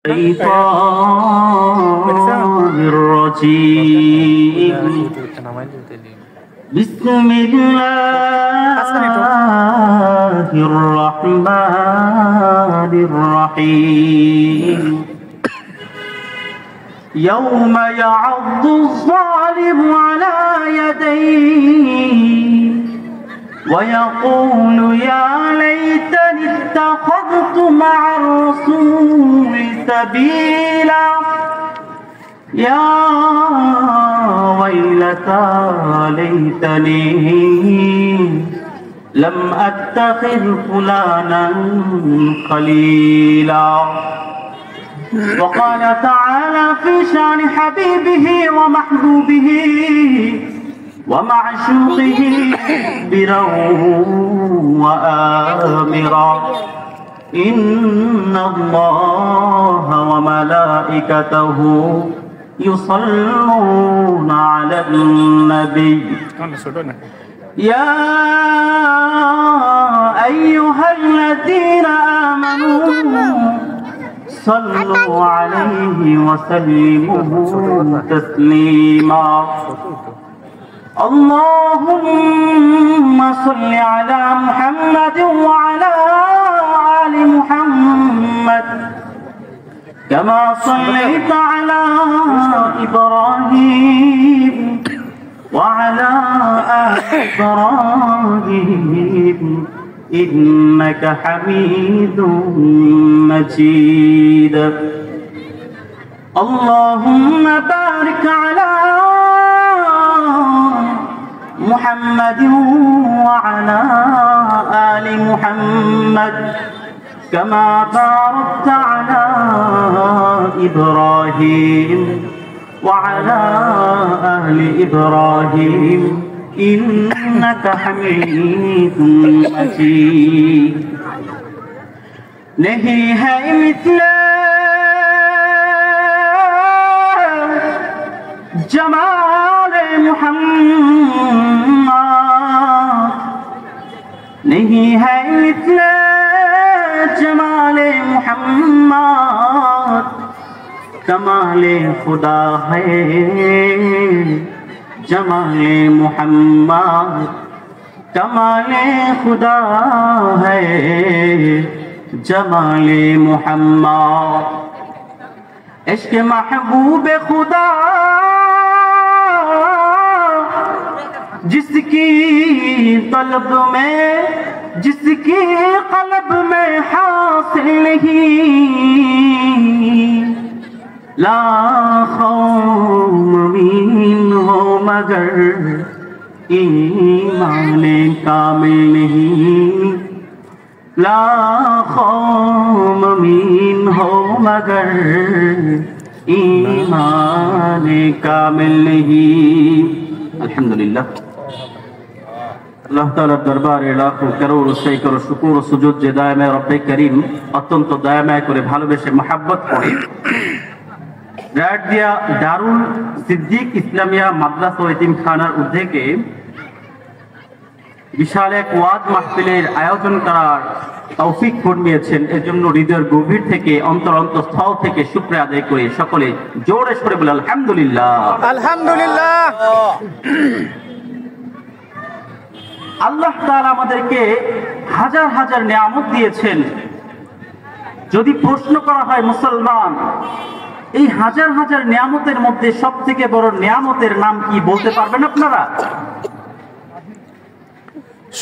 الشيطان الرجيم بسم الله الرحمن الرحيم يوم يعض الظالم على يديه ويقول يا ليتني اتخذت مع الرسول سبيلا يا ويلتى ليتني لم أتخذ فلانا خليلا وقال تعالى في شان حبيبه ومحبوبه ومعشوقه برا وآمرا إن الله وملائكته يصلون على النبي يا أيها الذين آمنوا صلوا عليه وسلموا تسليما اللهم صل على محمد وعلى آل محمد كما صليت على إبراهيم وعلى آل إبراهيم إنك حميد مجيد اللهم بارك على محمد وعلى آل محمد كما باركت على إبراهيم وعلى آل إبراهيم إنك حميد مجيد नहीं है مثل जमाल मुहम्मद नहीं है مثل जमाल मुहम्मद कमाले खुदा है जमाले मुहम्मद कमाले खुदा है जमाले मुहम्मद इश्क महबूब खुदा जिसकी तलब में जिसकी कल्ब में हासिल नहीं लाखों मुमीन हो मगर ईमान कामिल नहीं लाखों मुमीन हो मगर ईमान कामिल नहीं अल्हम्दुलिल्लाह আল্লাহ তাআলার দরবারে লাখো করোড় সৈকড় শুকর ও সুজুদ যে দায়েমে রব্বে করিম অত্যন্ত দয়াময় করে ভালোবেসে মহব্বত করে রাজদিয়া দারুল সিদ্দিক ইসলামিয়া মাদ্রাসা ও এতিমখানার উদ্যোগে বিশাল এক ওয়াজ মাহফিলের আয়োজন করার তৌফিক ফরমিয়েছেন এজন্য হৃদয়ের গভীর থেকে অন্তরস্থল থেকে শুকরিয়া আদায় করে সকলে জোরে সরে বলে আলহামদুলিল্লাহ আলহামদুলিল্লাহ। আল্লাহ তাআলা আমাদেরকে হাজার হাজার নিয়ামত দিয়েছেন। যদি প্রশ্ন করা হয় মুসলমান এই হাজার হাজার নিয়ামতের মধ্যে সবথেকে বড় নিয়ামতের নাম কি বলতে পারবেন আপনারা?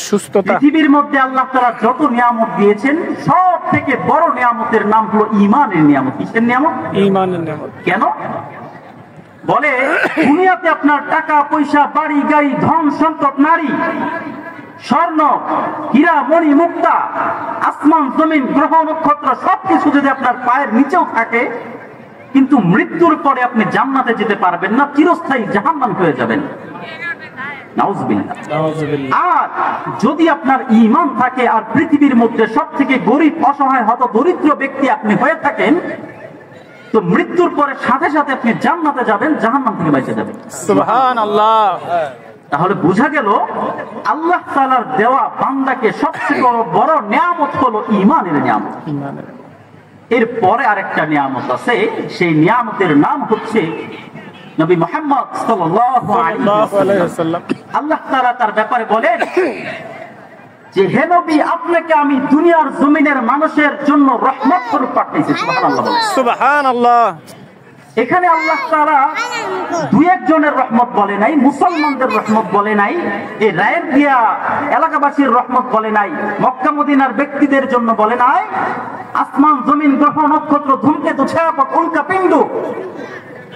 সুস্থতা। পৃথিবীর মধ্যে আল্লাহ তাআলা যত নিয়ামত দিয়েছেন সব থেকে বড় নিয়ামতের নাম হলো ঈমানের নিয়ামত। কিসের নিয়ামত? ঈমানের নিয়ামত। কেন? বলে দুনিয়াতে আপনার টাকা পয়সা বাড়ি গাড়ি ধন সম্পদ নারী স্বর্ণ হীরা মণি মুক্তা আসমান জমিন গ্রহ নক্ষত্র সবকিছু যদি আপনার পায়ের নিচেও থাকে কিন্তু মৃত্যুর পরে আপনি জান্নাতে যেতে পারবেন না, চিরস্থায়ী জাহান্নাম হয়ে যাবেন। নাউজুবিল্লাহ। আর যদি আপনার ঈমান থাকে আর পৃথিবীর মধ্যে সবথেকে গরিব অসহায় হত দরিদ্র ব্যক্তি আপনি হয়ে থাকেন তো মৃত্যুর পরে সাথে সাথে আপনি জান্নাতে যাবেন, জাহান্নাম থেকে বেঁচে যাবেন। সুবহানাল্লাহ। তাহলে বোঝা গেল আল্লাহ তাআলার দেওয়া বান্দাকে সবচেয়ে বড় নিয়ামত হলো ঈমানের নিয়ামত। এরপরে আরেকটা নিয়ামত আছে, সেই নিয়ামতের নাম হচ্ছে নবী মুহাম্মদ সাল্লাল্লাহু আলাইহি ওয়াসাল্লাম। আল্লাহ তাআলা তার ব্যাপারে বলেন যে হে নবী, আপনাকে আমি দুনিয়ার জমিনের মানুষের জন্য রহমত স্বরূপ পাঠিয়েছি। সুবহানাল্লাহ। সুবহানাল্লাহ। এখানে আল্লাহ তাআলা দুই একজনের রহমত বলে নাই, মুসলমানদের রহমত বলে নাই, এই রায়ের দিয়া এলাকাবাসীর রহমত বলে নাই, মক্কা মদিনার ব্যক্তিদের জন্য বলে নাই, আসমান জমিন গ্রহ নক্ষত্র ধূমকেতু ছায়াপথ উল্কাপিণ্ড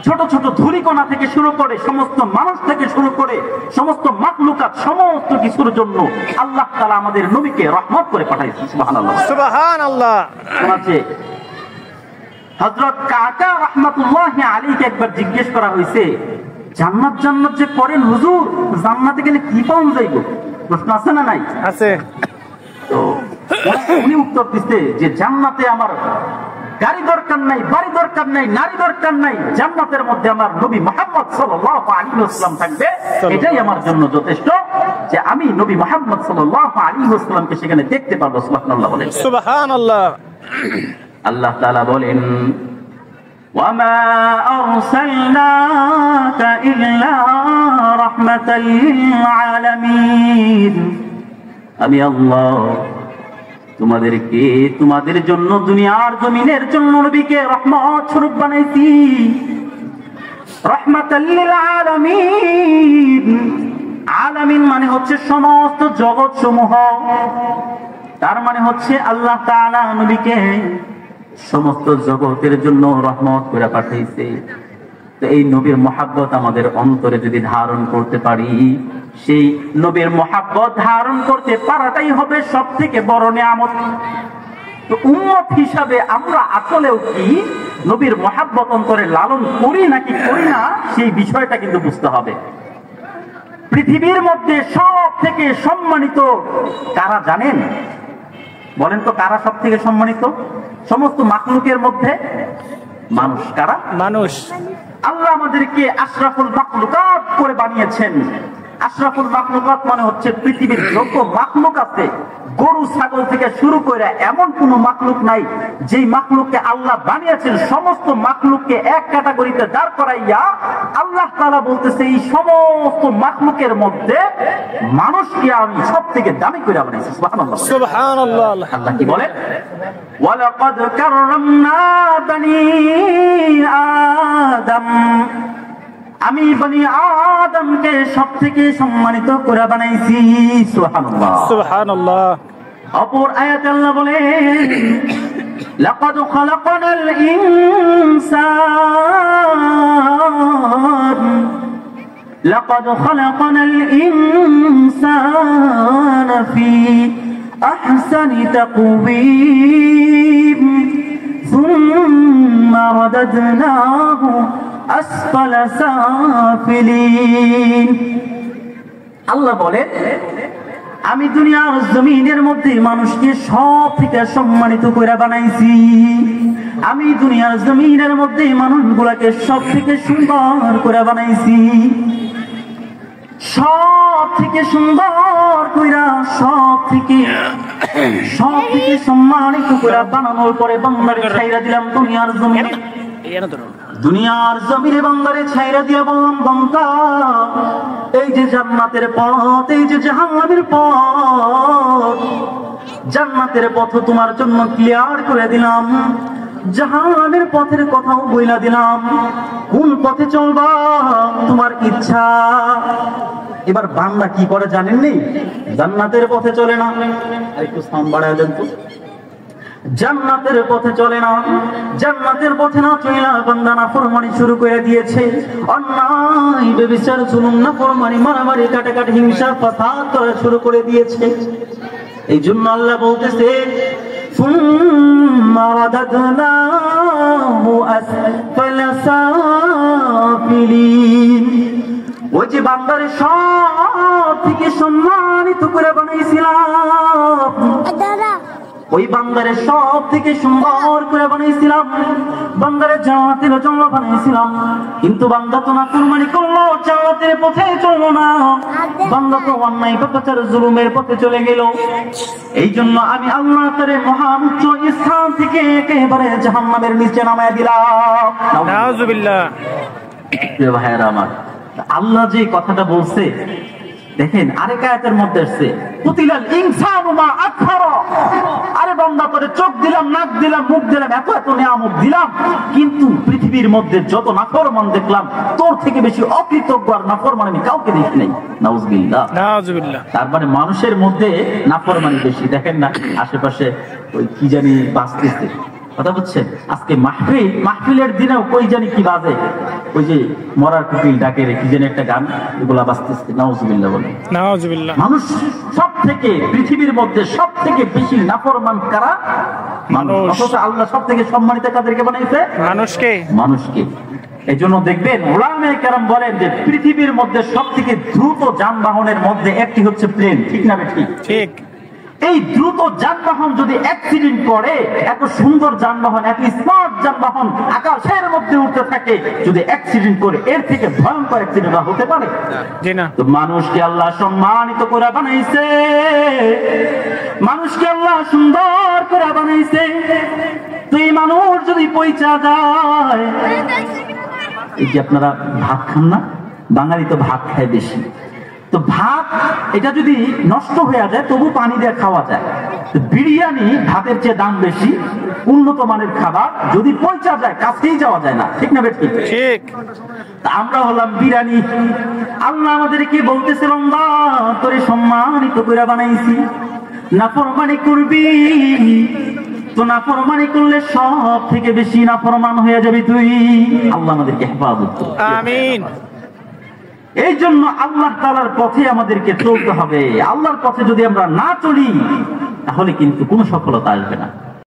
ছোট ছোট ধূলিকণা থেকে শুরু করে সমস্ত মানুষ থেকে শুরু করে সমস্ত মাখলুকাত সমস্ত কিছুর জন্য আল্লাহ তাআলা আমাদের নবীকে রহমত করে পাঠাইছেন। সুবহানাল্লাহ। সুবহানাল্লাহ। আছে হযরত কাকা রাহমাতুল্লাহি আলাইহি একবার জিজ্ঞেস করা হয়েছে, জান্নাত জান্নাত যে করেন হুজুর, জান্নাতে গেলে কি পাওয়া যাইব? প্রশ্ন আছে না নাই? আছে। তো উনি উত্তর দিতে যে জান্নাতে আমার গাড়ি দরকার নাই, বাড়ি দরকার নাই, নারী দরকার নাই, জান্নাতের মধ্যে আমার নবী মুহাম্মদ সাল্লাল্লাহু আলাইহি ওয়াসাল্লাম থাকবে, এটাই আমার জন্য যথেষ্ট, যে আমি নবী মুহাম্মদ সাল্লাল্লাহু আলাইহি ওয়াসাল্লামকে সেখানে দেখতে পারবো। সুবহানাল্লাহ বলেন। সুবহানাল্লাহ। আল্লাহ তাআলা বলেন ওয়ামা আরসালনাকা ইল্লা রাহমাতাল লিল আলামিন। আমি আল্লাহ তোমাদেরকে তোমাদের জন্য দুনিয়ার জমিনের জন্য নবীকে রহমত স্বরূপ বানাইছি। রাহমাতাল লিল আলামিন, আলামিন মানে হচ্ছে সমস্ত জগৎ সমূহ, তার মানে হচ্ছে আল্লাহ তাআলা নবীকে সমস্ত জগতের জন্য রহমত করে পাঠাইছে। তো এই নবীর মহাব্বত আমাদের অন্তরে যদি ধারণ করতে পারি, সেই নবীর মহাব্বত ধারণ করতে পারাটাই হবে সব থেকে বড় নিয়ামত। তো উম্মত হিসাবে আমরা আসলেও কি নবীর মহাব্বত অন্তরে লালন করি নাকি করি না, সেই বিষয়টা কিন্তু বুঝতে হবে। পৃথিবীর মধ্যে সব থেকে সম্মানিত কারা জানেন? বলেন তো কারা সব থেকে সম্মানিত? সমস্ত মাখলুকের মধ্যে মানুষ। কারা? মানুষ। আল্লাহ আমাদেরকে আশরাফুল মাখলুকাত করে বানিয়েছেন। আশরাফুল মাখলুকাত মানে হচ্ছে পৃথিবীর যত মাখলুক আছে, গরু ছাগল থেকে শুরু করে এমন কোন মাখলুক নাই যেই মাখলুককে আল্লাহ বানিয়েছেন। সমস্ত মাখলুককে এক ক্যাটাগরিতে দাঁড় করাইয়া আল্লাহ তাআলা বলতেছে এই সমস্ত মাখলুকের মধ্যে মানুষকে আমি সব থেকে দামি করে বানিয়েছি। সুবহানাল্লাহ। সুবহানাল্লাহ। আল্লাহ কি বলে? ওয়ালাকাদ কাররামনা বানি আদম, আমি বনি আদমকে সব থেকে সম্মানিত করে বানাইছি। সুবহানাল্লাহ। সুবহানাল্লাহ। অপর আয়াতে আল্লাহ বলেন লাকাদ খালাকনাল ইনসান, লাকাদ খালাকনাল ইনসানা ফি আহসানি তাকওয়িম সুম্মা রাদাদনাহু আসফালা সাফিলিন। আল্লাহ বলে আমি দুনিয়ার জমিনের মধ্যে মানুষকে সব থেকে সম্মানিত করে বানাইছি। আমি দুনিয়ার জমিনের মধ্যে মানুষগুলাকে সব থেকে সুন্দর করে বানাইছি। সব থেকে সুন্দর কইরা সব থেকে সম্মানিত করে বানানোর পরে বান্দারে ছাইরা দিলাম দুনিয়ার জমিনে। দুনিয়ার জমিনে বান্দারে ছাইরা দিয়ে বললাম, বান্দা এই যে জান্নাতের পথ, এই যে জাহান্নামের পথ, জান্নাতের পথ তোমার জন্য ক্লিয়ার করে দিলাম, জাহান্নামের পথের কথাও বইলা দিলাম। কোন পথে চলবা তোমার ইচ্ছা। এবার বান্দা কি করে জানেননি? জান্নাতের পথে চলে না। একটু সাউন্ড বাড়ায় দেন তো। জান্নাতের পথে চলে না, জান্নাতের পথে না চলা বান্দা নাফরমানি শুরু করে দিয়েছে। অন্যায় ব্যভিচার জুলুম নাফরমানি মারামারি কাটাকাটি হিংসা ফাসাদ করা শুরু করে দিয়েছে। এই জন্য আল্লাহ বলতেছে সুম্মা রাদাদনাহু আসফালা সাফিলিন। ওই যে বান্দারে সব থেকে সম্মানিত করে বানাইছিলাম, ওই বান্দারে সব থেকে সুন্দর করে বানিয়েছিলাম, বান্দারে জান্নাতের জন্য বানিয়েছিলাম, কিন্তু বান্দা তো নাফরমানি করলো, জান্নাতের পথে চললো না, বান্দা তো অন্যায় পাপাচার জুলুমের পথে চলে গেল। এই জন্য আমি আল্লাহ তাআলা মহান উচ্চ স্থান থেকে একেবারে জাহান্নামের নিচে নামায় দিলাম। নাউজুবিল্লাহ। প্রিয় ভাইয়েরা আমার, আল্লাহ যে কথাটা বলছে দেখেন, আরেক আয়াতের মধ্যে আসছে কুতিলাল ইনসানু মা আকফারা। আরে বান্দা, তোরে চোখ দিলাম, নাক দিলাম, মুখ দিলাম, এত এত নিয়ামত দিলাম, কিন্তু পৃথিবীর মধ্যে যত নাফরমান দেখলাম, তোর থেকে বেশি অকৃতজ্ঞ আর নাফরমান আমি কাউকে দেখি নাই। নাউজুবিল্লাহ, নাউজুবিল্লাহ। তার মানে মানুষের মধ্যে নাফরমানি বেশি। দেখেন না আশেপাশে ওই কি জানি বাজতেছে, কথা বুঝছেন? আজকে মাহফিলের দিনেও কই জানি কি বাজে, ওই যে মরার কুকিল ডাকে রে কি জানি একটা গান, এগুলা বাজতেছে। নাউজুবিল্লাহ বলে। নাউজুবিল্লাহ। মানুষ সব থেকে, পৃথিবীর মধ্যে সব থেকে বেশি নাফরমান কারা? মানুষ। অথচ আল্লাহ সব থেকে সম্মানিত কাদেরকে বানাইছে? মানুষকে। এই জন্য দেখবেন উলামায়ে কেরাম বলেন যে পৃথিবীর মধ্যে সব থেকে দ্রুত যানবাহনের মধ্যে একটি হচ্ছে প্লেন, ঠিক না বেঠিক? ঠিক। এই দ্রুত যানবাহন যদি অ্যাক্সিডেন্ট করে, এত সুন্দর যানবাহন, এত স্মার্ট যানবাহন আকাশের মধ্যে উঠতে থাকে, যদি অ্যাক্সিডেন্ট করে এর থেকে ভয়ঙ্কর অ্যাক্সিডেন্ট হতে পারে? জি না। তো মানুষকে আল্লাহ সম্মানিত করে বানাইছে, মানুষকে আল্লাহ সুন্দর করে বানাইছে। তো এই মানুষ যদি পয়সা যায়, এই যে আপনারা ভাত খান না, বাঙালি তো ভাত খায় বেশি, তো ভাত এটা যদি নষ্ট হয়ে যায় তবু পানি দিয়ে খাওয়া যায়। তো বিরিয়ানি ভাতের চেয়ে দাম বেশি, উন্নত মানের খাবার, যদি পয়সা যায় কাছেই যাওয়া যায় না, ঠিক না বেঠিক? ঠিক। আমরা হলাম বিরিয়ানি। আল্লাহ আমাদেরকে বলতেছে বান্দা, তোরে সম্মানিত করে বানাইছি, নাফরমানি করবি তো নাফরমানি করলে সব থেকে বেশি নাফরমান হয়ে যাবি তুই। আল্লাহ আমাদেরকে হেফাজত করুন, আমিন। এই জন্য আল্লাহ তাআলার পথে আমাদেরকে চলতে হবে। আল্লাহর পথে যদি আমরা না চলি তাহলে কিন্তু কোনো সফলতা আসবে না।